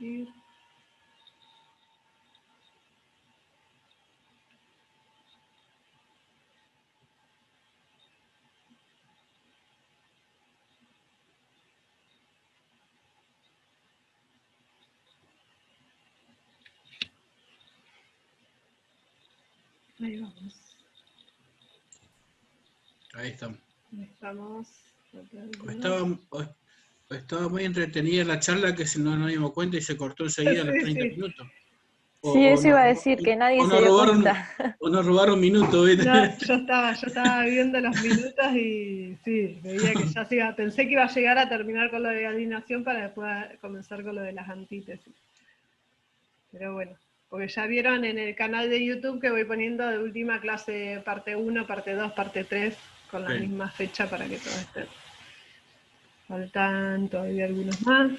compartir. Ahí vamos. Ahí estamos. Ahí estamos. Estaba muy entretenida la charla que no nos dimos cuenta y se cortó enseguida a los 30 Sí. minutos. Sí, eso iba a decir, que nadie se dio cuenta. O nos robaron minutos, ¿viste? No, yo estaba viendo los minutos y sí, veía que ya se iba, pensé que iba a llegar a terminar con lo de alineación para después comenzar con lo de las antítesis. Pero bueno, porque ya vieron en el canal de YouTube que voy poniendo de última clase parte 1, parte 2, parte 3, con la misma fecha para que todos estén. Faltan todavía algunos más.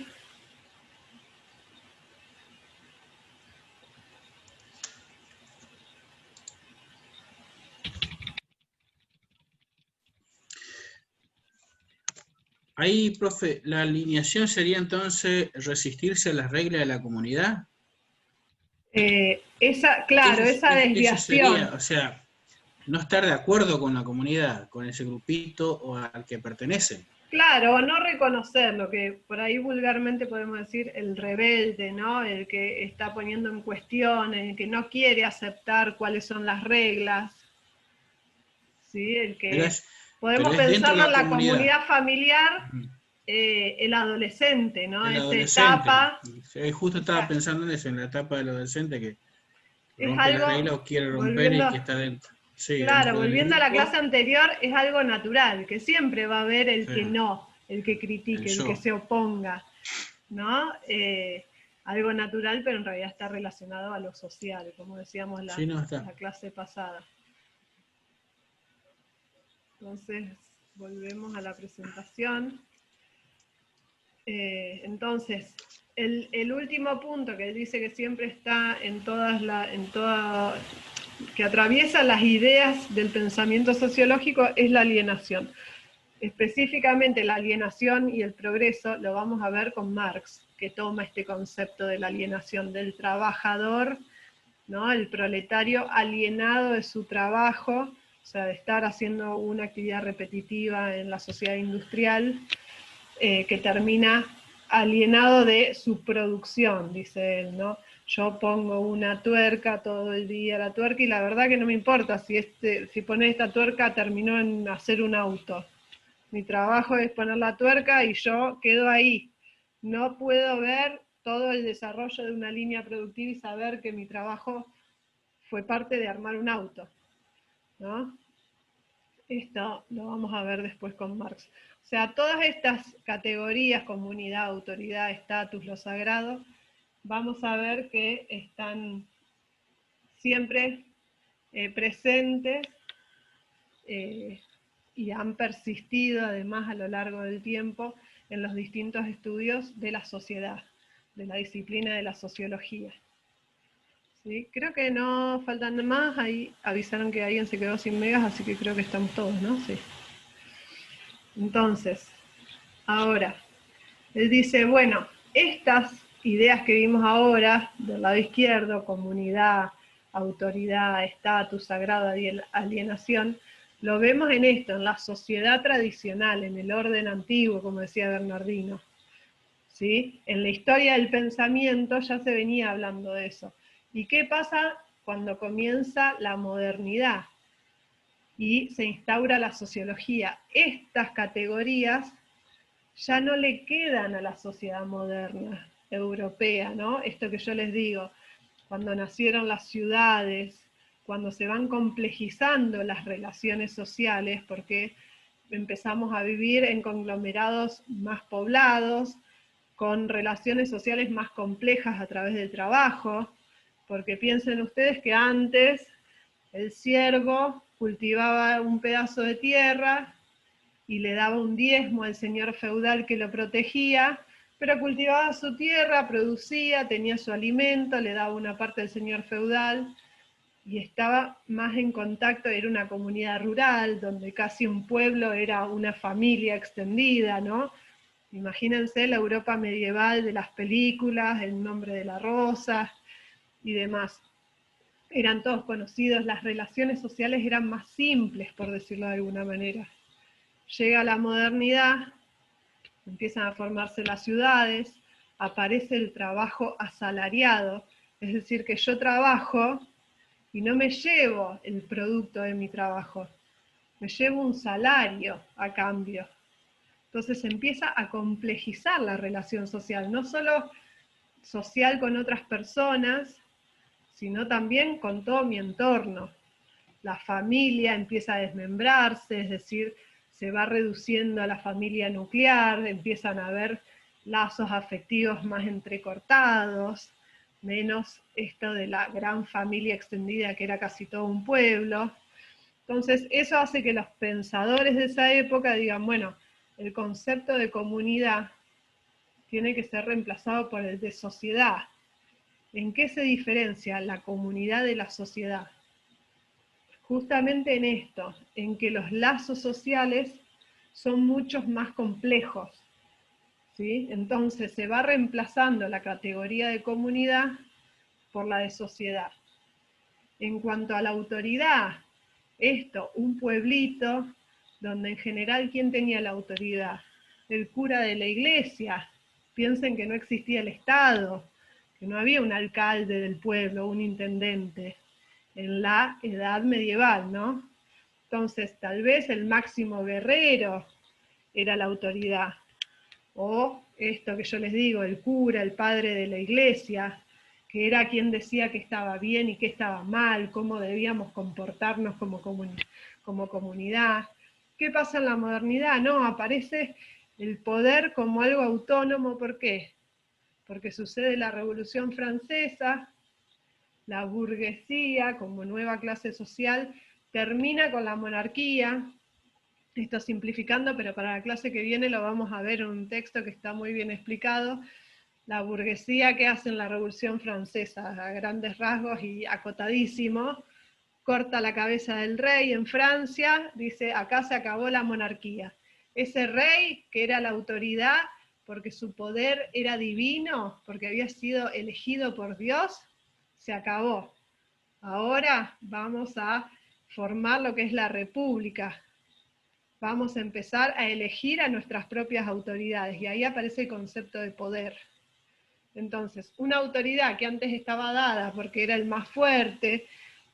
Ahí, profe, ¿la alineación sería entonces resistirse a las reglas de la comunidad? Esa desviación. Eso sería, o sea, no estar de acuerdo con la comunidad, con ese grupito o al que pertenece. Claro, o no reconocer lo que por ahí vulgarmente podemos decir el rebelde, ¿no? El que está poniendo en cuestión, el que no quiere aceptar cuáles son las reglas, ¿sí? El que podemos pensarlo en la comunidad familiar, el adolescente, ¿no? El esa adolescente. etapa. Justo estaba pensando en eso, en la etapa del adolescente que Es rompe algo, la regla o quiere romper y que está dentro. Sí, claro, volviendo a la clase grupo, anterior, es algo natural, que siempre va a haber el que no, el que critique, el que se oponga, ¿no? Algo natural, pero en realidad está relacionado a lo social, como decíamos la clase pasada. Entonces, volvemos a la presentación. Entonces, el último punto que él dice que siempre está que atraviesa las ideas del pensamiento sociológico es la alienación. Específicamente la alienación y el progreso lo vamos a ver con Marx, que toma este concepto de la alienación del trabajador, ¿no? El proletario alienado de su trabajo, o sea, de estar haciendo una actividad repetitiva en la sociedad industrial, que termina alienado de su producción, dice él, ¿no? Yo pongo una tuerca todo el día, la tuerca, y la verdad que no me importa si poner esta tuerca terminó en hacer un auto. Mi trabajo es poner la tuerca y yo quedo ahí. No puedo ver todo el desarrollo de una línea productiva y saber que mi trabajo fue parte de armar un auto, ¿no? Esto lo vamos a ver después con Marx. O sea, todas estas categorías, comunidad, autoridad, estatus, lo sagrado, vamos a ver que están siempre presentes y han persistido además a lo largo del tiempo en los distintos estudios de la sociedad, de la disciplina de la sociología. ¿Sí? Creo que no faltan más, ahí avisaron que alguien se quedó sin megas, así que creo que estamos todos, ¿no? Sí. Entonces, ahora, él dice, bueno, estas ideas que vimos ahora, del lado izquierdo, comunidad, autoridad, estatus, sagrado, alienación, lo vemos en esto, en la sociedad tradicional, en el orden antiguo, como decía Bernardino. ¿Sí? En la historia del pensamiento ya se venía hablando de eso. ¿Y qué pasa cuando comienza la modernidad y se instaura la sociología? Estas categorías ya no le quedan a la sociedad moderna europea, ¿no? Esto que yo les digo, cuando nacieron las ciudades, cuando se van complejizando las relaciones sociales, porque empezamos a vivir en conglomerados más poblados, con relaciones sociales más complejas a través del trabajo, porque piensen ustedes que antes el siervo cultivaba un pedazo de tierra y le daba un diezmo al señor feudal que lo protegía, pero cultivaba su tierra, producía, tenía su alimento, le daba una parte al señor feudal y estaba más en contacto, era una comunidad rural donde casi un pueblo era una familia extendida, ¿no? Imagínense la Europa medieval de las películas, El nombre de la rosa y demás. Eran todos conocidos, las relaciones sociales eran más simples, por decirlo de alguna manera. Llega la modernidad, empiezan a formarse las ciudades, aparece el trabajo asalariado, es decir, que yo trabajo y no me llevo el producto de mi trabajo, me llevo un salario a cambio. Entonces empieza a complejizar la relación social, no solo social con otras personas, sino también con todo mi entorno. La familia empieza a desmembrarse, es decir, se va reduciendo a la familia nuclear, empiezan a haber lazos afectivos más entrecortados, menos esto de la gran familia extendida que era casi todo un pueblo. Entonces eso hace que los pensadores de esa época digan, bueno, el concepto de comunidad tiene que ser reemplazado por el de sociedad. ¿En qué se diferencia la comunidad de la sociedad? Justamente en esto, en que los lazos sociales son muchos más complejos, ¿sí? Entonces se va reemplazando la categoría de comunidad por la de sociedad. En cuanto a la autoridad, esto, un pueblito, donde en general, ¿quién tenía la autoridad? El cura de la iglesia. Piensen que no existía el Estado, que no había un alcalde del pueblo, un intendente, en la edad medieval, ¿no? Entonces, tal vez el máximo guerrero era la autoridad, o esto que yo les digo, el cura, el padre de la iglesia, que era quien decía que estaba bien y que estaba mal, cómo debíamos comportarnos como comunidad. ¿Qué pasa en la modernidad? No, aparece el poder como algo autónomo, ¿por qué? Porque sucede la Revolución Francesa, la burguesía como nueva clase social termina con la monarquía, esto simplificando, pero para la clase que viene lo vamos a ver en un texto que está muy bien explicado. La burguesía que hace en la Revolución Francesa, a grandes rasgos y acotadísimo, corta la cabeza del rey en Francia, dice, acá se acabó la monarquía. Ese rey, que era la autoridad, porque su poder era divino, porque había sido elegido por Dios, se acabó. Ahora vamos a formar lo que es la república. Vamos a empezar a elegir a nuestras propias autoridades, y ahí aparece el concepto de poder. Entonces, una autoridad que antes estaba dada porque era el más fuerte,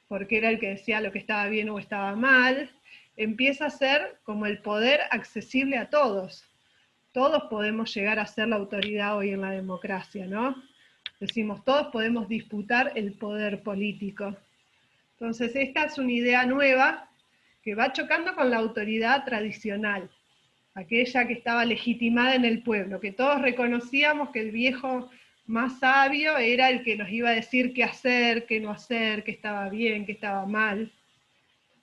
porque era el que decía lo que estaba bien o estaba mal, empieza a ser como el poder accesible a todos. Todos podemos llegar a ser la autoridad hoy en la democracia, ¿no? Decimos, todos podemos disputar el poder político. Entonces, esta es una idea nueva que va chocando con la autoridad tradicional, aquella que estaba legitimada en el pueblo, que todos reconocíamos que el viejo más sabio era el que nos iba a decir qué hacer, qué no hacer, qué estaba bien, qué estaba mal,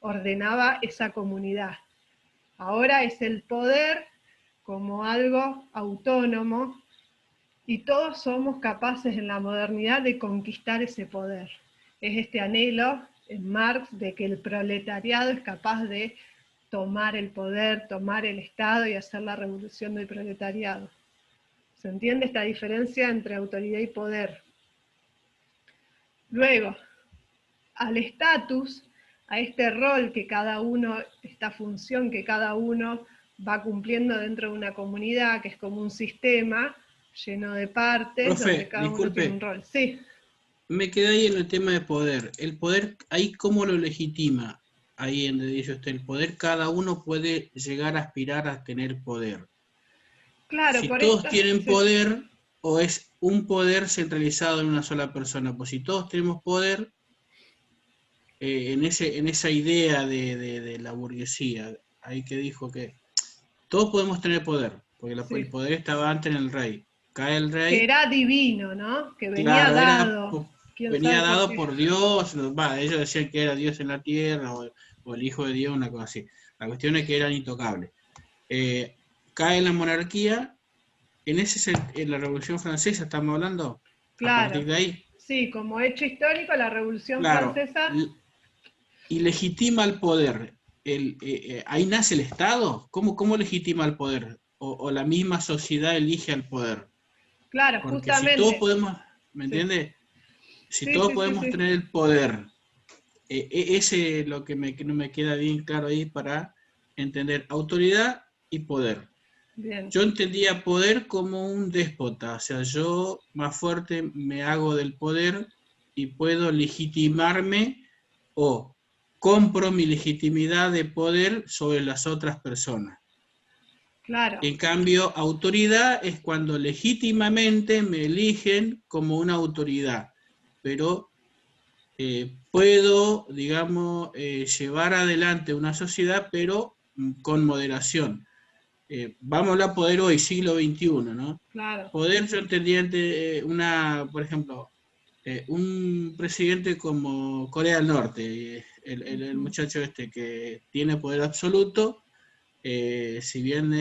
ordenaba esa comunidad. Ahora es el poder como algo autónomo, y todos somos capaces en la modernidad de conquistar ese poder. Es este anhelo en Marx de que el proletariado es capaz de tomar el poder, tomar el Estado y hacer la revolución del proletariado. ¿Se entiende esta diferencia entre autoridad y poder? Luego, al estatus, a este rol que cada uno, esta función que cada uno va cumpliendo dentro de una comunidad, que es como un sistema lleno de partes, Profe, donde cada uno tiene un rol. Sí. Me quedé ahí en el tema de poder. El poder, ahí cómo lo legitima, ahí en donde dice usted, el poder, cada uno puede llegar a aspirar a tener poder. Claro, si por todos esto, tienen poder, o es un poder centralizado en una sola persona. Pues si todos tenemos poder, en esa idea de la burguesía, ahí que dijo que todos podemos tener poder, porque sí, el poder estaba antes en el rey. Cae el rey. que era divino, ¿no? Que venía Claro, dado. venía dado por Dios. Ellos decían que era Dios en la tierra, o el Hijo de Dios, una cosa así. La cuestión es que eran intocables. Cae la monarquía. En la Revolución Francesa estamos hablando. Claro. A partir de ahí. Sí, como hecho histórico, la Revolución Claro, Francesa. Y legitima el poder. Ahí nace el Estado. ¿Cómo legitima el poder? o la misma sociedad elige al poder. Claro, Porque justamente. si todos podemos, ¿me Sí. entiendes? Si Sí, todos sí, podemos sí, sí. tener el poder, ese es lo que no me queda bien claro ahí para entender autoridad y poder. Bien. Yo entendía poder como un déspota, o sea, yo más fuerte me hago del poder y puedo legitimarme o compro mi legitimidad de poder sobre las otras personas. Claro. En cambio, autoridad es cuando legítimamente me eligen como una autoridad, pero puedo, digamos, llevar adelante una sociedad, pero con moderación. Vamos a hablar poder hoy, siglo XXI, ¿no? Claro. Poder, yo entendía por ejemplo, un presidente como Corea del Norte, el muchacho este que tiene poder absoluto, si bien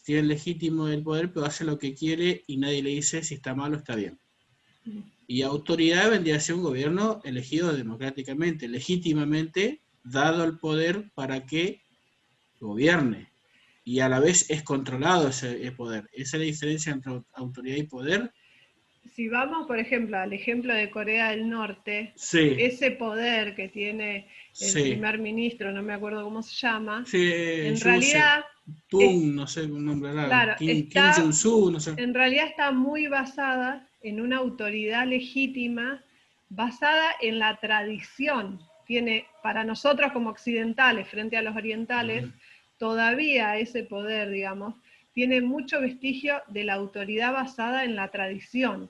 tiene legítimo el poder, pero hace lo que quiere y nadie le dice si está mal o está bien. Y autoridad vendría a ser un gobierno elegido democráticamente, legítimamente, dado el poder para que gobierne. Y a la vez es controlado ese poder. Esa es la diferencia entre autoridad y poder. Si vamos, por ejemplo, al ejemplo de Corea del Norte, Sí, ese poder que tiene el sí. primer ministro, no me acuerdo cómo se llama, Sí, en Yu realidad, Tung, no sé, un nombre raro. claro, Kim Jong-su, no sé. en realidad está muy basada en una autoridad legítima, basada en la tradición. Tiene, para nosotros como occidentales, frente a los orientales, todavía ese poder, digamos, tiene mucho vestigio de la autoridad basada en la tradición,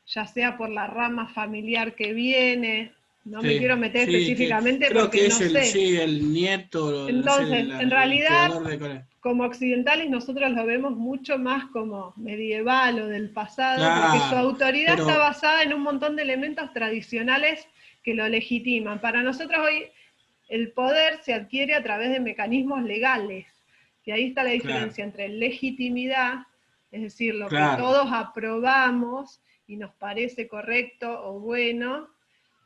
ya sea por la rama familiar que viene, no me Sí, quiero meter sí, que específicamente creo porque que no es sé. el nieto, no sé, Entonces, en el realidad, creador de Corea. como occidentales nosotros lo vemos mucho más como medieval o del pasado, porque su Claro, autoridad está pero, basada en un montón de elementos tradicionales que lo legitiman. Para nosotros hoy el poder se adquiere a través de mecanismos legales, y ahí está la claro, diferencia entre legitimidad, es decir, lo que claro, todos aprobamos y nos parece correcto o bueno,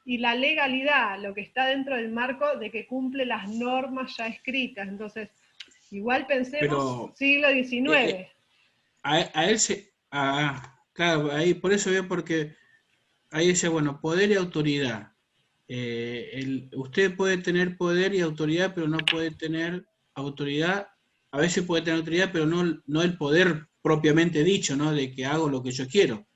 y la legalidad, lo que está dentro del marco de que cumple las normas ya escritas. Entonces, igual pensemos pero siglo eh, XIX. a él claro, ahí por eso veo porque ahí dice, bueno, poder y autoridad. Usted puede tener poder y autoridad, pero no puede tener autoridad. A veces puede tener autoridad, pero no el poder propiamente dicho, ¿no? De que hago lo que yo quiero.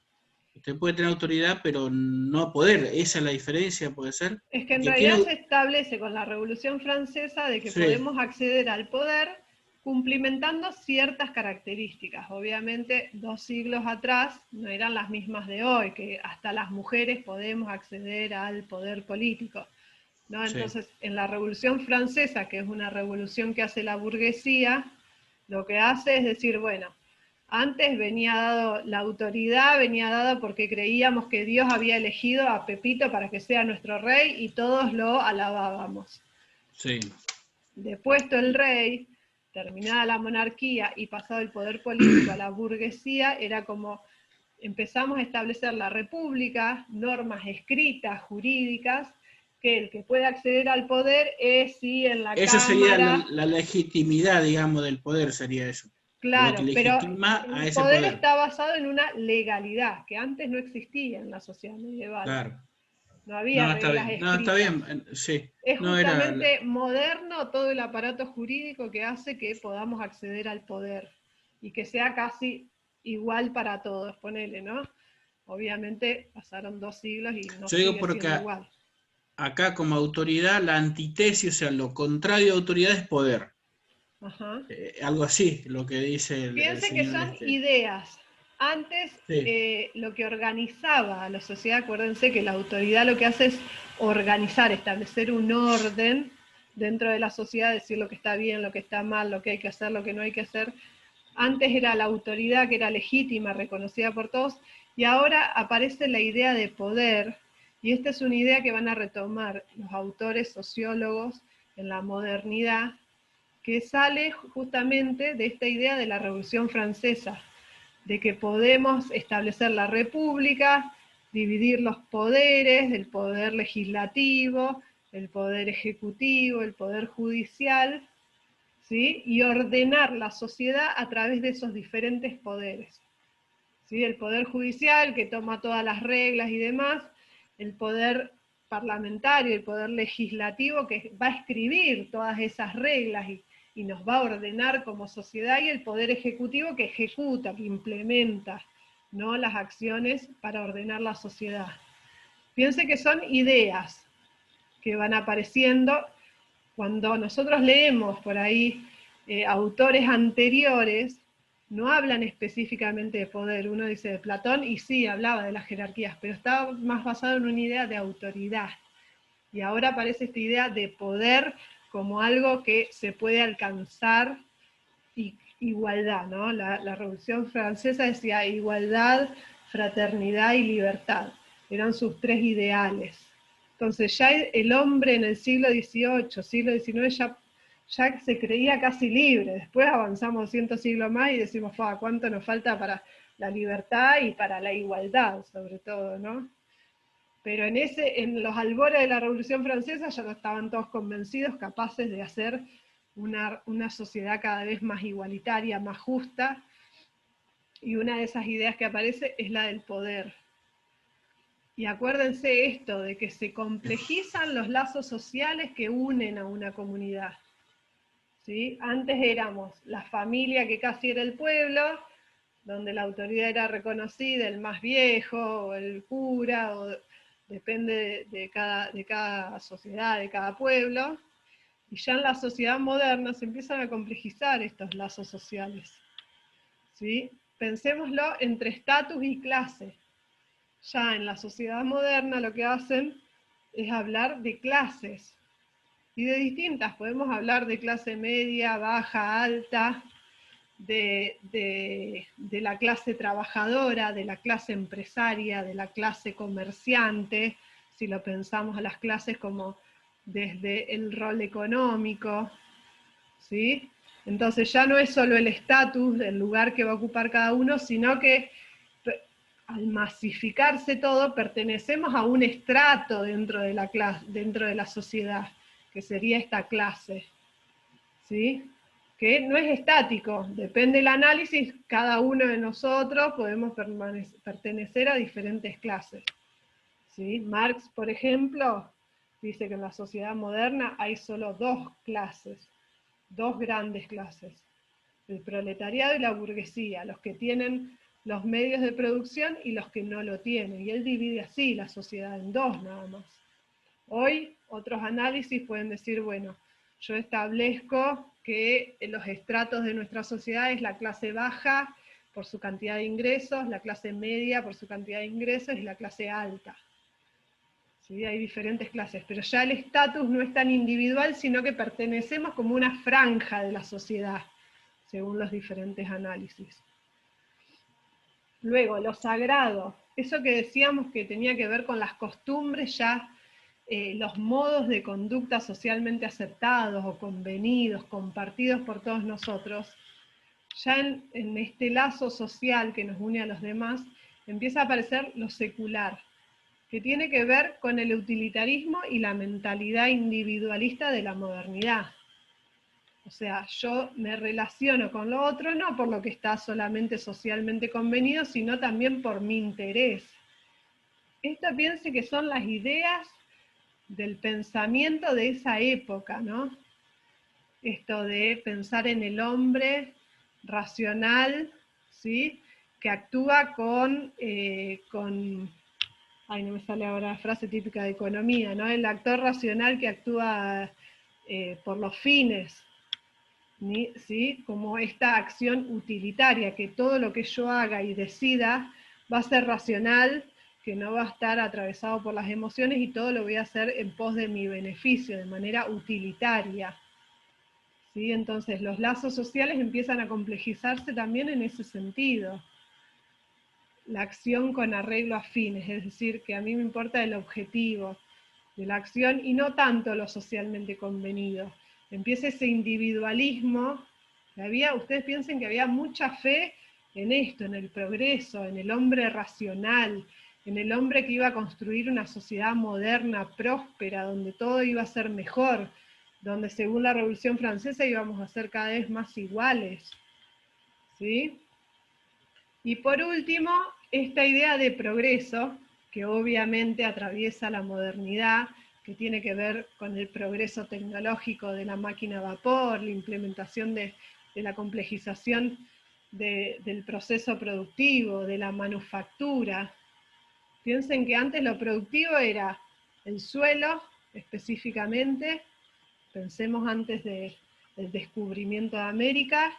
Usted puede tener autoridad, pero no poder. Esa es la diferencia, puede ser. Es que en Porque realidad tiene. se establece con la Revolución Francesa de que Sí, podemos acceder al poder cumplimentando ciertas características. Obviamente, 2 siglos atrás no eran las mismas de hoy, que hasta las mujeres podemos acceder al poder político, ¿no? sí. Entonces, en la Revolución Francesa, que es una revolución que hace la burguesía, lo que hace es decir, bueno, antes venía dado, la autoridad venía dada porque creíamos que Dios había elegido a Pepito para que sea nuestro rey y todos lo alabábamos. Sí. Depuesto el rey, terminada la monarquía y pasado el poder político a la burguesía, era como empezamos a establecer la república, normas escritas, jurídicas, que el que puede acceder al poder es si en la Eso sería Cámara. la legitimidad, digamos, del poder, sería eso. Lo que Claro, pero legitima a el ese poder poder. está basado en una legalidad que antes no existía en la sociedad medieval. Claro. No había No, está reglas bien. No, está escritas. bien. Sí. Es No era. justamente moderno todo el aparato jurídico que hace que podamos acceder al poder y que sea casi igual para todos, ponele, ¿no? Obviamente pasaron 2 siglos y no Yo digo sigue porque siendo igual. acá como autoridad, la antítesis, o sea, lo contrario de autoridad es poder. Ajá. Algo así, lo que dice el Piense que señor son este. ideas. Antes Sí, lo que organizaba a la sociedad, acuérdense que la autoridad lo que hace es organizar, establecer un orden dentro de la sociedad, decir lo que está bien, lo que está mal, lo que hay que hacer, lo que no hay que hacer. Antes era la autoridad que era legítima, reconocida por todos, y ahora aparece la idea de poder, y esta es una idea que van a retomar los autores sociólogos en la modernidad, que sale justamente de esta idea de la Revolución Francesa, de que podemos establecer la república, dividir los poderes, el poder legislativo, el poder ejecutivo, el poder judicial, ¿sí? Y ordenar la sociedad a través de esos diferentes poderes. ¿Sí? El poder judicial, que toma todas las reglas y demás, el poder parlamentario, el poder legislativo, que va a escribir todas esas reglas y nos va a ordenar como sociedad, y el poder ejecutivo, que ejecuta, que implementa, ¿no?, las acciones para ordenar la sociedad. Piense que son ideas que van apareciendo. Cuando nosotros leemos por ahí autores anteriores, no hablan específicamente de poder. Uno dice de Platón, y sí, hablaba de las jerarquías, pero estaba más basado en una idea de autoridad. Y ahora aparece esta idea de poder como algo que se puede alcanzar, y igualdad, ¿no? La Revolución Francesa decía igualdad, fraternidad y libertad. Eran sus tres ideales. Entonces ya el hombre en el siglo XVIII, siglo XIX, ya se creía casi libre. Después avanzamos 100 siglos más y decimos, ¿cuánto nos falta para la libertad y para la igualdad, sobre todo, ¿no? Pero en los albores de la Revolución Francesa ya estaban todos convencidos, capaces de hacer una sociedad cada vez más igualitaria, más justa, y una de esas ideas que aparece es la del poder. Y acuérdense esto, de que se complejizan los lazos sociales que unen a una comunidad. ¿Sí? Antes éramos la familia, que casi era el pueblo, donde la autoridad era reconocida, el más viejo, o el cura, o depende de cada sociedad, de cada pueblo. Y ya en la sociedad moderna se empiezan a complejizar estos lazos sociales. ¿Sí? Pensémoslo entre estatus y clase. Ya en la sociedad moderna lo que hacen es hablar de clases. Y de distintas, podemos hablar de clase media, baja, alta, de la clase trabajadora, de la clase empresaria, de la clase comerciante, si lo pensamos a las clases como desde el rol económico, ¿sí? Entonces ya no es solo el estatus del lugar que va a ocupar cada uno, sino que al masificarse todo, pertenecemos a un estrato dentro de la clase, dentro de la sociedad, que sería esta clase, ¿sí? Que no es estático, depende del análisis, cada uno de nosotros podemos pertenecer a diferentes clases. ¿Sí? Marx, por ejemplo, dice que en la sociedad moderna hay solo dos clases, dos grandes clases, el proletariado y la burguesía, los que tienen los medios de producción y los que no lo tienen, y él divide así la sociedad en dos nada más. Hoy otros análisis pueden decir, bueno, yo establezco que los estratos de nuestra sociedad es la clase baja por su cantidad de ingresos, la clase media por su cantidad de ingresos y la clase alta. ¿Sí? Hay diferentes clases, pero ya el estatus no es tan individual, sino que pertenecemos como una franja de la sociedad, según los diferentes análisis. Luego, lo sagrado, eso que decíamos que tenía que ver con las costumbres, ya los modos de conducta socialmente aceptados o convenidos, compartidos por todos nosotros, ya en este lazo social que nos une a los demás, empieza a aparecer lo secular, que tiene que ver con el utilitarismo y la mentalidad individualista de la modernidad. O sea, yo me relaciono con lo otro no por lo que está solamente socialmente convenido, sino también por mi interés. Esto piense que son las ideas del pensamiento de esa época, ¿no? Esto de pensar en el hombre racional, ¿sí? Que actúa ay, no me sale ahora la frase típica de economía, ¿no? El actor racional que actúa por los fines, ¿sí? Como esta acción utilitaria, que todo lo que yo haga y decida va a ser racional, que no va a estar atravesado por las emociones, y todo lo voy a hacer en pos de mi beneficio, de manera utilitaria. ¿Sí? Entonces los lazos sociales empiezan a complejizarse también en ese sentido. La acción con arreglo a fines, es decir, que a mí me importa el objetivo de la acción y no tanto lo socialmente convenido. Empieza ese individualismo. Ustedes piensen que había mucha fe en esto, en el progreso, en el hombre racional, en el hombre que iba a construir una sociedad moderna, próspera, donde todo iba a ser mejor, donde según la Revolución Francesa íbamos a ser cada vez más iguales, ¿sí? Y por último, esta idea de progreso, que obviamente atraviesa la modernidad, que tiene que ver con el progreso tecnológico de la máquina a vapor, la implementación de la complejización del proceso productivo, de la manufactura. Piensen que antes lo productivo era el suelo, específicamente, pensemos antes del descubrimiento de América,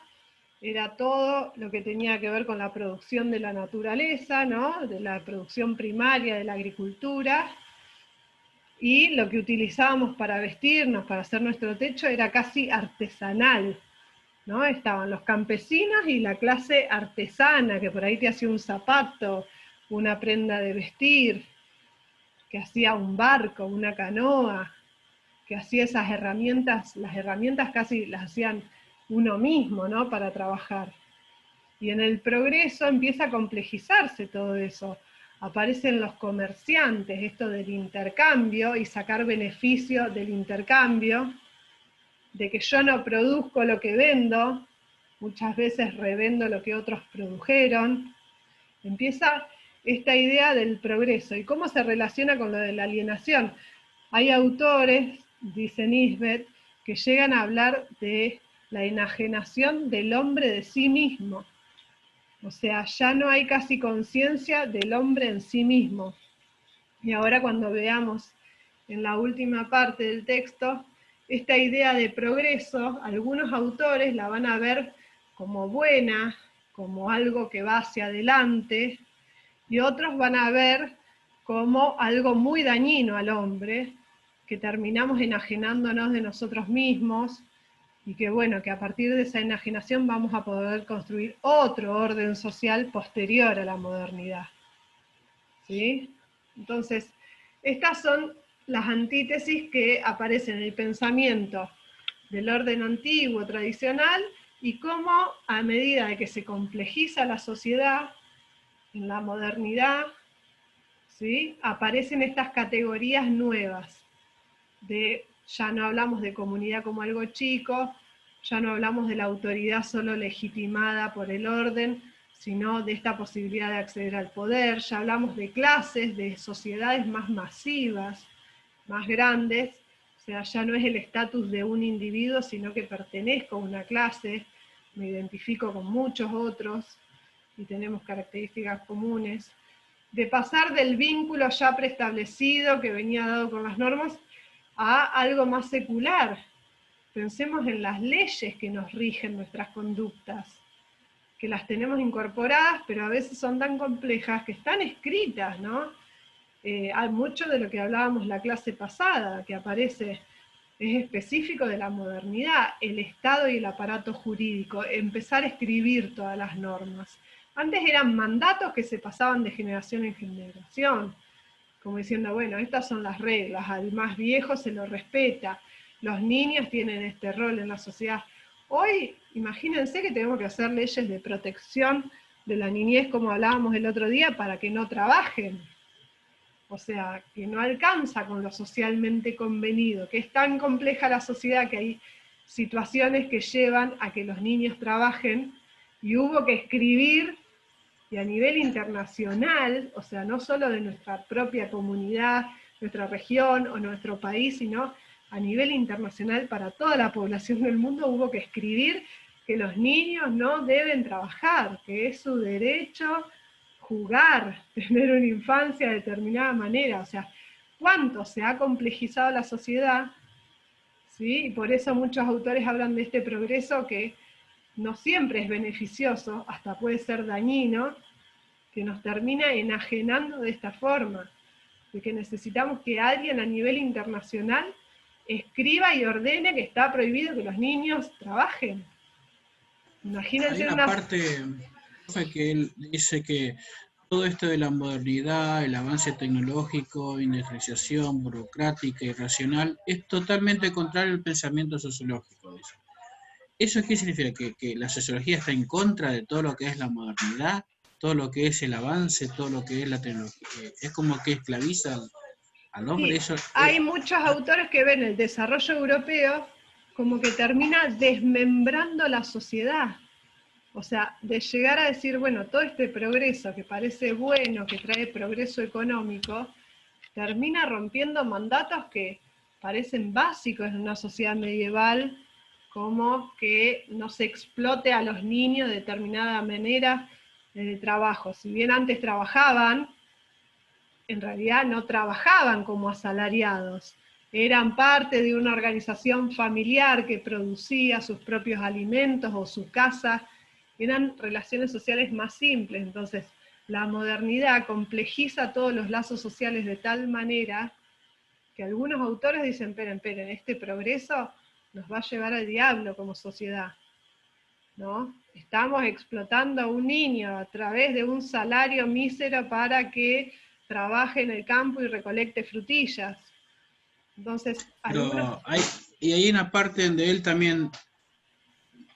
era todo lo que tenía que ver con la producción de la naturaleza, ¿no? De la producción primaria de la agricultura, y lo que utilizábamos para vestirnos, para hacer nuestro techo, era casi artesanal, ¿no? Estaban los campesinos y la clase artesana, que por ahí te hacía un zapato, una prenda de vestir, que hacía un barco, una canoa, que hacía esas herramientas, las herramientas casi las hacían uno mismo, ¿no? Para trabajar. Y en el progreso empieza a complejizarse todo eso. Aparecen los comerciantes, esto del intercambio y sacar beneficio del intercambio, de que yo no produzco lo que vendo, muchas veces revendo lo que otros produjeron. Empieza esta idea del progreso. ¿Y cómo se relaciona con lo de la alienación? Hay autores, dice Nisbet, que llegan a hablar de la enajenación del hombre de sí mismo. O sea, ya no hay casi conciencia del hombre en sí mismo. Y ahora cuando veamos en la última parte del texto, esta idea de progreso, algunos autores la van a ver como buena, como algo que va hacia adelante, y otros van a ver como algo muy dañino al hombre, que terminamos enajenándonos de nosotros mismos, y que bueno, que a partir de esa enajenación vamos a poder construir otro orden social posterior a la modernidad. ¿Sí? Entonces, estas son las antítesis que aparecen en el pensamiento del orden antiguo, tradicional, y cómo a medida de que se complejiza la sociedad, en la modernidad, ¿sí? Aparecen estas categorías nuevas, ya no hablamos de comunidad como algo chico, ya no hablamos de la autoridad solo legitimada por el orden, sino de esta posibilidad de acceder al poder, ya hablamos de clases, de sociedades más masivas, más grandes, o sea, ya no es el estatus de un individuo, sino que pertenezco a una clase, me identifico con muchos otros y tenemos características comunes, de pasar del vínculo ya preestablecido que venía dado con las normas a algo más secular. Pensemos en las leyes que nos rigen nuestras conductas, que las tenemos incorporadas, pero a veces son tan complejas que están escritas, ¿no? Hay mucho de lo que hablábamos la clase pasada, que aparece, es específico de la modernidad, el Estado y el aparato jurídico, empezar a escribir todas las normas. Antes eran mandatos que se pasaban de generación en generación, como diciendo, bueno, estas son las reglas, al más viejo se lo respeta, los niños tienen este rol en la sociedad. Hoy, imagínense que tenemos que hacer leyes de protección de la niñez, como hablábamos el otro día, para que no trabajen. O sea, que no alcanza con lo socialmente convenido, que es tan compleja la sociedad que hay situaciones que llevan a que los niños trabajen, y hubo que escribir, y a nivel internacional, o sea, no solo de nuestra propia comunidad, nuestra región o nuestro país, sino a nivel internacional para toda la población del mundo, hubo que escribir que los niños no deben trabajar, que es su derecho jugar, tener una infancia de determinada manera. O sea, cuánto se ha complejizado la sociedad, ¿sí? Y por eso muchos autores hablan de este progreso que no siempre es beneficioso, hasta puede ser dañino, que nos termina enajenando de esta forma, de que necesitamos que alguien a nivel internacional escriba y ordene que está prohibido que los niños trabajen. Imagínense. Hay una parte que él dice que todo esto de la modernidad, el avance tecnológico, industrialización, burocrática y racional, es totalmente contrario al pensamiento sociológico. Dice. ¿Eso qué significa? ¿Que la sociología está en contra de todo lo que es la modernidad, todo lo que es el avance, todo lo que es la tecnología? Es como que esclaviza al hombre. Sí, eso hay muchos autores que ven el desarrollo europeo como que termina desmembrando la sociedad. O sea, de llegar a decir, bueno, todo este progreso que parece bueno, que trae progreso económico, termina rompiendo mandatos que parecen básicos en una sociedad medieval, como que no se explote a los niños de determinada manera de trabajo. Si bien antes trabajaban, en realidad no trabajaban como asalariados, eran parte de una organización familiar que producía sus propios alimentos o su casa, eran relaciones sociales más simples. Entonces, la modernidad complejiza todos los lazos sociales de tal manera que algunos autores dicen, esperen, este progreso nos va a llevar al diablo como sociedad, ¿no? Estamos explotando a un niño a través de un salario mísero para que trabaje en el campo y recolecte frutillas. Entonces, algunos... Y hay una parte donde él también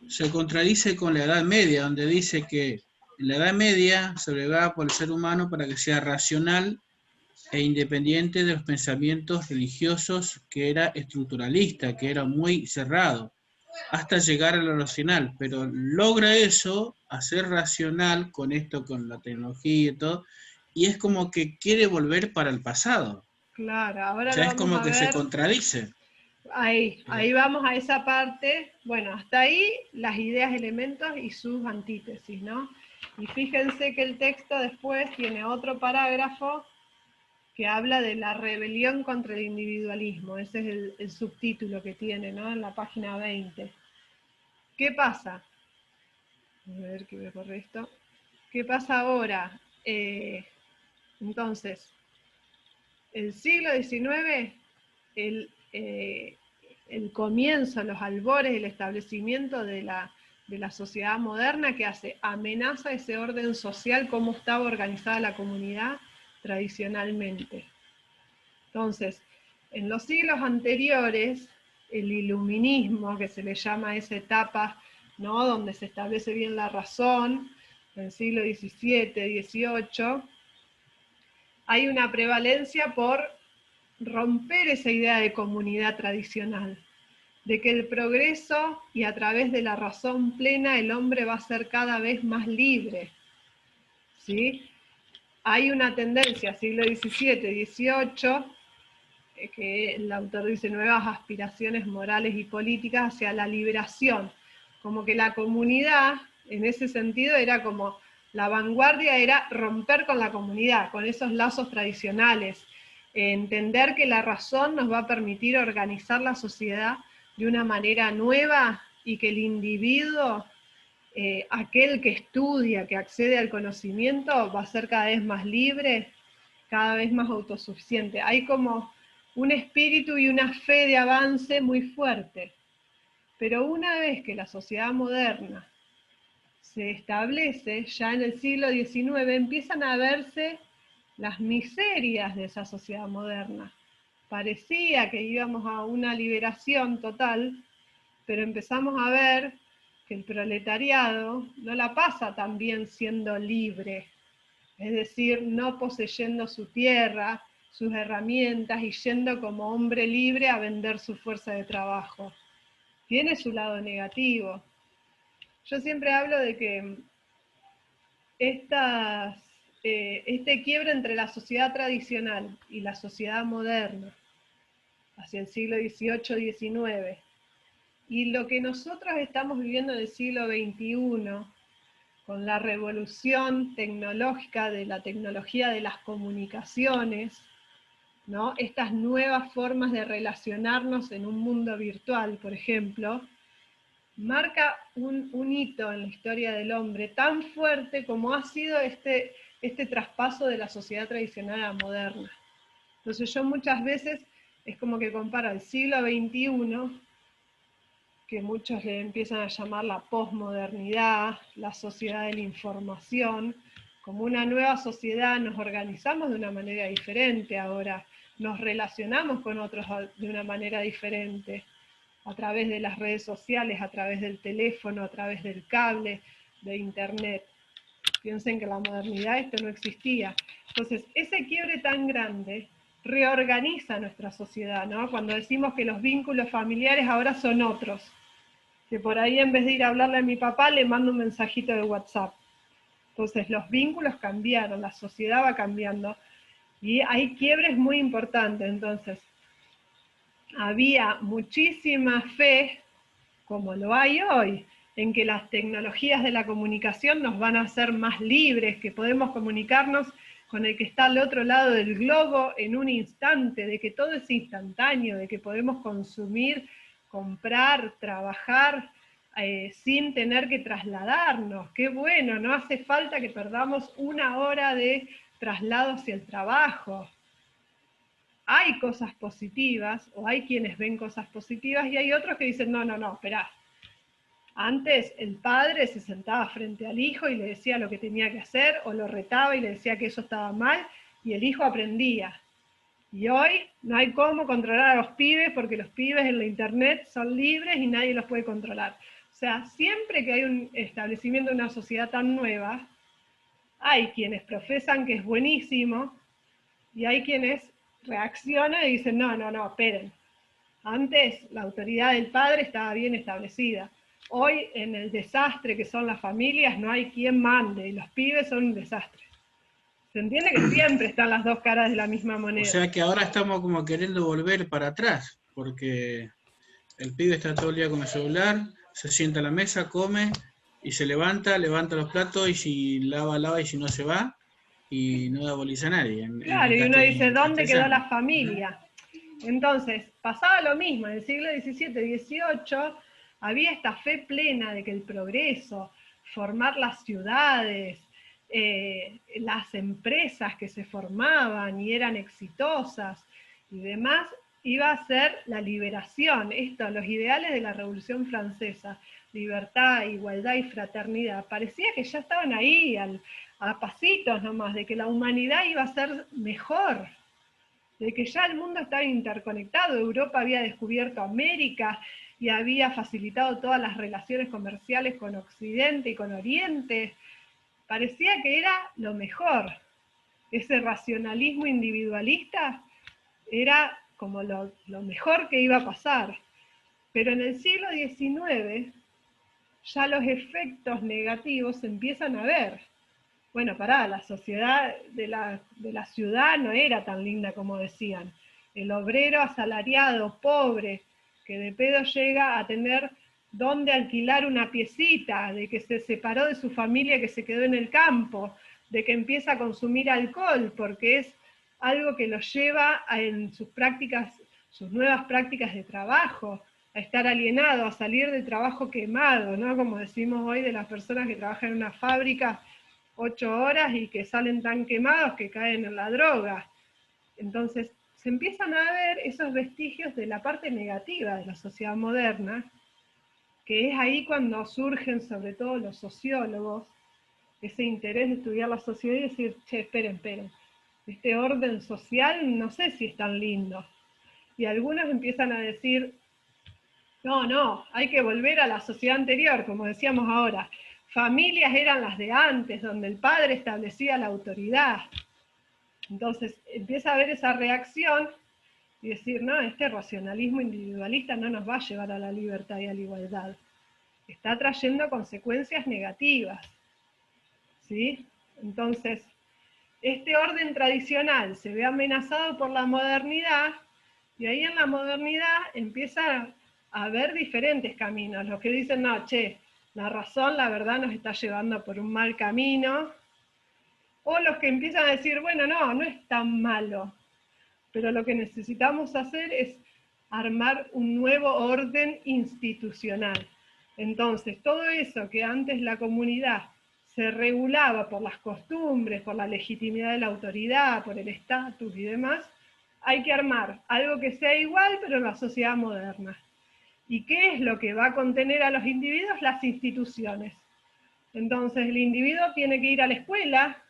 se contradice con la Edad Media, donde dice que en la Edad Media se bregaba por el ser humano para que sea racional e independiente de los pensamientos religiosos, que era estructuralista, que era muy cerrado, hasta llegar a lo racional, pero logra eso, hacer racional con esto, con la tecnología y todo, y es como que quiere volver para el pasado. Claro, O ahora lo sea, es vamos como a que se ver. contradice. Ahí vamos a esa parte. Bueno, hasta ahí las ideas, elementos y sus antítesis, ¿no? Y fíjense que el texto después tiene otro parágrafo que habla de la rebelión contra el individualismo. Ese es el subtítulo que tiene, ¿no? En la página 20. ¿Qué pasa? A ver que voy a correr esto. ¿Qué pasa ahora? Entonces, el siglo XIX, el comienzo, los albores, el establecimiento de la sociedad moderna, que hace, amenaza ese orden social, cómo estaba organizada la comunidad tradicionalmente. Entonces, en los siglos anteriores, el iluminismo, que se le llama a esa etapa, ¿no?, donde se establece bien la razón, en el siglo XVII, XVIII, hay una prevalencia por romper esa idea de comunidad tradicional, de que el progreso y a través de la razón plena el hombre va a ser cada vez más libre, ¿sí? Hay una tendencia, siglo XVII, XVIII, que el autor dice nuevas aspiraciones morales y políticas hacia la liberación, como que la comunidad, en ese sentido, era como la vanguardia era romper con la comunidad, con esos lazos tradicionales, entender que la razón nos va a permitir organizar la sociedad de una manera nueva y que el individuo, aquel que estudia, que accede al conocimiento, va a ser cada vez más libre, cada vez más autosuficiente. Hay como un espíritu y una fe de avance muy fuerte. Pero una vez que la sociedad moderna se establece, ya en el siglo XIX empiezan a verse las miserias de esa sociedad moderna. Parecía que íbamos a una liberación total, pero empezamos a ver que el proletariado no la pasa tan bien siendo libre, es decir, no poseyendo su tierra, sus herramientas y yendo como hombre libre a vender su fuerza de trabajo. Tiene su lado negativo. Yo siempre hablo de que este quiebre entre la sociedad tradicional y la sociedad moderna, hacia el siglo XVIII, XIX, y lo que nosotros estamos viviendo en el siglo XXI, con la revolución tecnológica de la tecnología de las comunicaciones, ¿no?, estas nuevas formas de relacionarnos en un mundo virtual, por ejemplo, marca un hito en la historia del hombre tan fuerte como ha sido este traspaso de la sociedad tradicional a la moderna. Entonces yo muchas veces es como que comparo el siglo XXI, que muchos le empiezan a llamar la posmodernidad, la sociedad de la información, como una nueva sociedad, nos organizamos de una manera diferente ahora, nos relacionamos con otros de una manera diferente, a través de las redes sociales, a través del teléfono, a través del cable, de internet. Piensen que en la modernidad esto no existía. Entonces, ese quiebre tan grande reorganiza nuestra sociedad, ¿no? Cuando decimos que los vínculos familiares ahora son otros, que por ahí en vez de ir a hablarle a mi papá, le mando un mensajito de WhatsApp. Entonces los vínculos cambiaron, la sociedad va cambiando, y hay quiebres muy importantes. Entonces, había muchísima fe, como lo hay hoy, en que las tecnologías de la comunicación nos van a hacer más libres, que podemos comunicarnos con el que está al otro lado del globo en un instante, de que todo es instantáneo, de que podemos consumir, comprar, trabajar sin tener que trasladarnos. Qué bueno, no hace falta que perdamos una hora de traslado hacia el trabajo. Hay cosas positivas, o hay quienes ven cosas positivas, y hay otros que dicen, no, esperá. Antes el padre se sentaba frente al hijo y le decía lo que tenía que hacer, o lo retaba y le decía que eso estaba mal, y el hijo aprendía. Y hoy no hay cómo controlar a los pibes, porque los pibes en la internet son libres y nadie los puede controlar. O sea, siempre que hay un establecimiento de una sociedad tan nueva, hay quienes profesan que es buenísimo, y hay quienes reaccionan y dicen, no, esperen. Antes la autoridad del padre estaba bien establecida. Hoy, en el desastre que son las familias, no hay quien mande, y los pibes son un desastre. Se entiende que siempre están las dos caras de la misma moneda. O sea que ahora estamos como queriendo volver para atrás, porque el pibe está todo el día con el celular, se sienta a la mesa, come, y se levanta los platos, y si lava, y si no se va, y no da boliza a nadie. Claro, y uno dice, ¿dónde quedó la familia? Entonces, pasaba lo mismo, en el siglo XVII, XVIII, había esta fe plena de que el progreso, formar las ciudades, las empresas que se formaban y eran exitosas y demás, iba a ser la liberación. Esto, los ideales de la Revolución Francesa, libertad, igualdad y fraternidad, parecía que ya estaban ahí, a pasitos nomás, de que la humanidad iba a ser mejor, de que ya el mundo estaba interconectado. Europa había descubierto América y había facilitado todas las relaciones comerciales con Occidente y con Oriente. Parecía que era lo mejor. Ese racionalismo individualista era como lo mejor que iba a pasar. Pero en el siglo XIX ya los efectos negativos se empiezan a ver. Bueno, la sociedad de la ciudad no era tan linda como decían. El obrero asalariado, pobre, que de pedo llega a tener dónde alquilar una piecita, de que se separó de su familia, que se quedó en el campo, de que empieza a consumir alcohol, porque es algo que lo lleva en sus prácticas, sus nuevas prácticas de trabajo, a estar alienado, a salir de trabajo quemado, ¿no? Como decimos hoy de las personas que trabajan en una fábrica 8 horas y que salen tan quemados que caen en la droga. Entonces, se empiezan a ver esos vestigios de la parte negativa de la sociedad moderna, que es ahí cuando surgen sobre todo los sociólogos, ese interés de estudiar la sociedad y decir, che, esperen, este orden social no sé si es tan lindo. Y algunos empiezan a decir, no, hay que volver a la sociedad anterior, como decíamos ahora. Familias eran las de antes, donde el padre establecía la autoridad. Entonces empieza a haber esa reacción y decir, no, este racionalismo individualista no nos va a llevar a la libertad y a la igualdad. Está trayendo consecuencias negativas. ¿Sí? Entonces, este orden tradicional se ve amenazado por la modernidad, y ahí en la modernidad empieza a haber diferentes caminos. Los que dicen, no, che, la razón, la verdad nos está llevando por un mal camino, o los que empiezan a decir, bueno, no es tan malo, pero lo que necesitamos hacer es armar un nuevo orden institucional. Entonces, todo eso que antes la comunidad se regulaba por las costumbres, por la legitimidad de la autoridad, por el estatus y demás, hay que armar algo que sea igual, pero en la sociedad moderna. ¿Y qué es lo que va a contener a los individuos? Las instituciones. Entonces, el individuo tiene que ir a la escuela,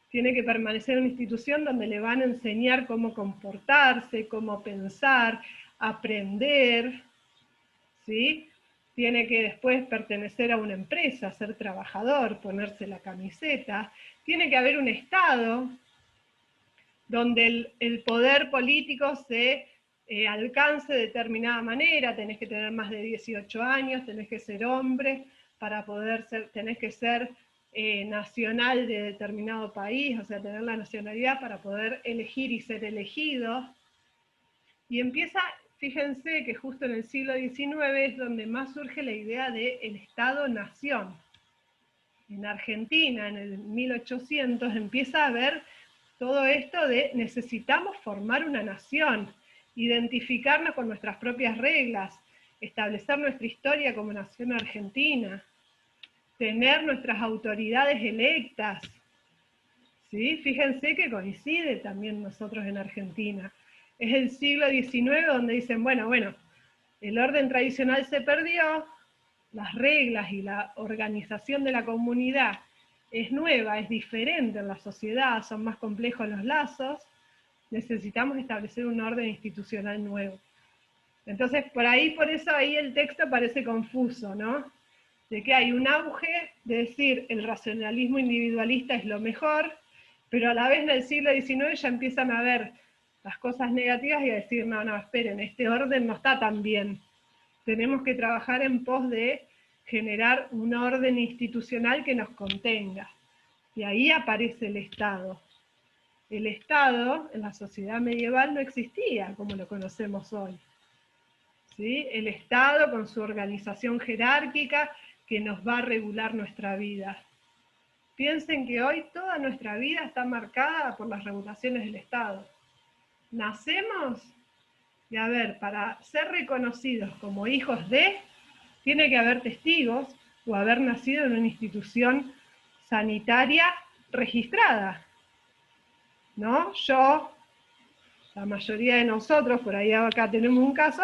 tiene que permanecer en una institución donde le van a enseñar cómo comportarse, cómo pensar, aprender, ¿sí? Tiene que después pertenecer a una empresa, ser trabajador, ponerse la camiseta. Tiene que haber un Estado donde el poder político se alcance de determinada manera, tenés que tener más de 18 años, tenés que ser hombre para poder ser, tenés que ser nacional de determinado país, o sea, tener la nacionalidad para poder elegir y ser elegido. Y empieza, fíjense que justo en el siglo XIX es donde más surge la idea del Estado-Nación. En Argentina, en el 1800, empieza a haber todo esto de necesitamos formar una nación, identificarnos con nuestras propias reglas, establecer nuestra historia como nación argentina, tener nuestras autoridades electas. ¿Sí? Fíjense que coincide también nosotros en Argentina. Es el siglo XIX donde dicen, bueno, el orden tradicional se perdió, las reglas y la organización de la comunidad es nueva, es diferente en la sociedad, son más complejos los lazos, necesitamos establecer un orden institucional nuevo. Entonces, por eso ahí el texto parece confuso, ¿no? De que hay un auge de decir el racionalismo individualista es lo mejor, pero a la vez en el siglo XIX ya empiezan a ver las cosas negativas y a decir, no, esperen, este orden no está tan bien. Tenemos que trabajar en pos de generar un orden institucional que nos contenga. Y ahí aparece el Estado. El Estado en la sociedad medieval no existía como lo conocemos hoy. ¿Sí? El Estado con su organización jerárquica que nos va a regular nuestra vida. Piensen que hoy toda nuestra vida está marcada por las regulaciones del Estado. Nacemos y para ser reconocidos como hijos de, tiene que haber testigos o haber nacido en una institución sanitaria registrada. ¿No? Yo, la mayoría de nosotros, por ahí acá tenemos un caso,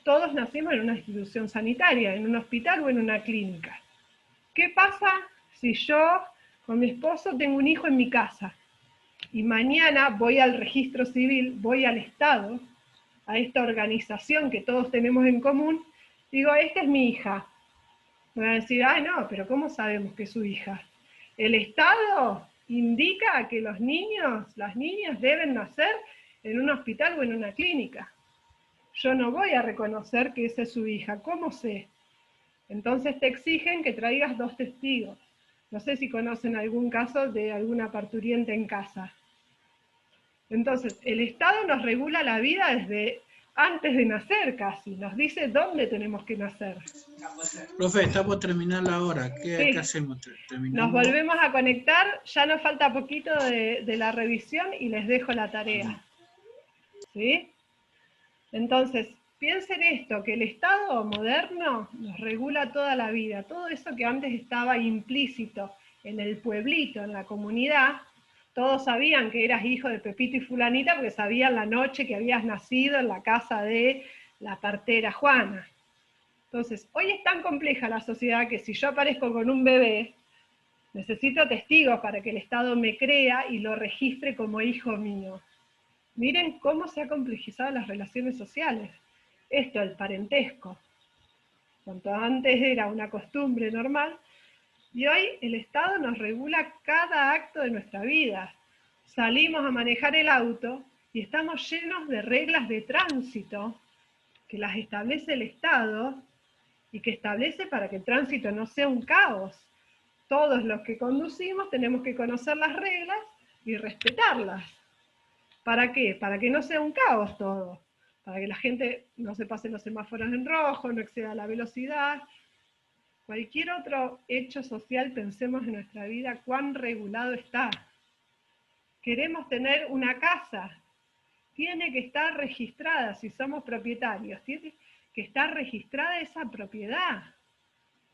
todos nacimos en una institución sanitaria, en un hospital o en una clínica. ¿Qué pasa si yo con mi esposo tengo un hijo en mi casa y mañana voy al registro civil, voy al Estado, a esta organización que todos tenemos en común, digo, esta es mi hija? Me van a decir, no, pero ¿cómo sabemos que es su hija? El Estado indica que los niños, las niñas deben nacer en un hospital o en una clínica. Yo no voy a reconocer que esa es su hija, ¿cómo sé? Entonces te exigen que traigas 2 testigos. No sé si conocen algún caso de alguna parturienta en casa. Entonces, el Estado nos regula la vida desde antes de nacer casi, nos dice dónde tenemos que nacer. Profe, está por terminar la hora. ¿Qué hacemos? Nos volvemos a conectar, ya nos falta poquito de la revisión y les dejo la tarea. ¿Sí? Entonces, piensen esto, que el Estado moderno nos regula toda la vida, todo eso que antes estaba implícito en el pueblito, en la comunidad, todos sabían que eras hijo de Pepito y Fulanita porque sabían la noche que habías nacido en la casa de la partera Juana. Entonces, hoy es tan compleja la sociedad que si yo aparezco con un bebé, necesito testigos para que el Estado me crea y lo registre como hijo mío. Miren cómo se han complejizado las relaciones sociales. Esto, el parentesco. Cuanto antes era una costumbre normal, y hoy el Estado nos regula cada acto de nuestra vida. Salimos a manejar el auto y estamos llenos de reglas de tránsito que las establece el Estado y que establece para que el tránsito no sea un caos. Todos los que conducimos tenemos que conocer las reglas y respetarlas. ¿Para qué? Para que no sea un caos todo. Para que la gente no se pase los semáforos en rojo, no exceda la velocidad. Cualquier otro hecho social, pensemos en nuestra vida, cuán regulado está. Queremos tener una casa, tiene que estar registrada, si somos propietarios, tiene que estar registrada esa propiedad,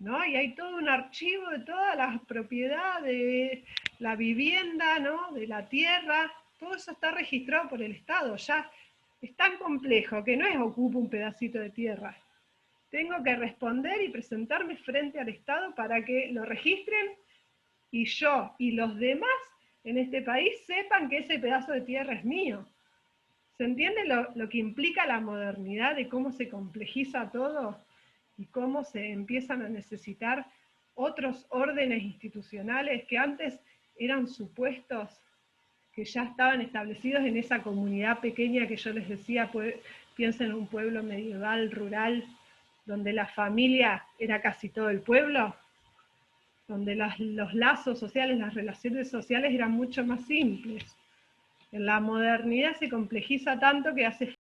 ¿no? Y hay todo un archivo de todas las propiedades, de la vivienda, ¿no? De la tierra, todo eso está registrado por el Estado, ya es tan complejo que no es ocupo un pedacito de tierra. Tengo que responder y presentarme frente al Estado para que lo registren y yo y los demás en este país sepan que ese pedazo de tierra es mío. ¿Se entiende lo que implica la modernidad, de cómo se complejiza todo y cómo se empiezan a necesitar otros órdenes institucionales que antes eran supuestos que ya estaban establecidos en esa comunidad pequeña que yo les decía, piensen en un pueblo medieval, rural, donde la familia era casi todo el pueblo, donde los lazos sociales, las relaciones sociales eran mucho más simples. En la modernidad se complejiza tanto que hace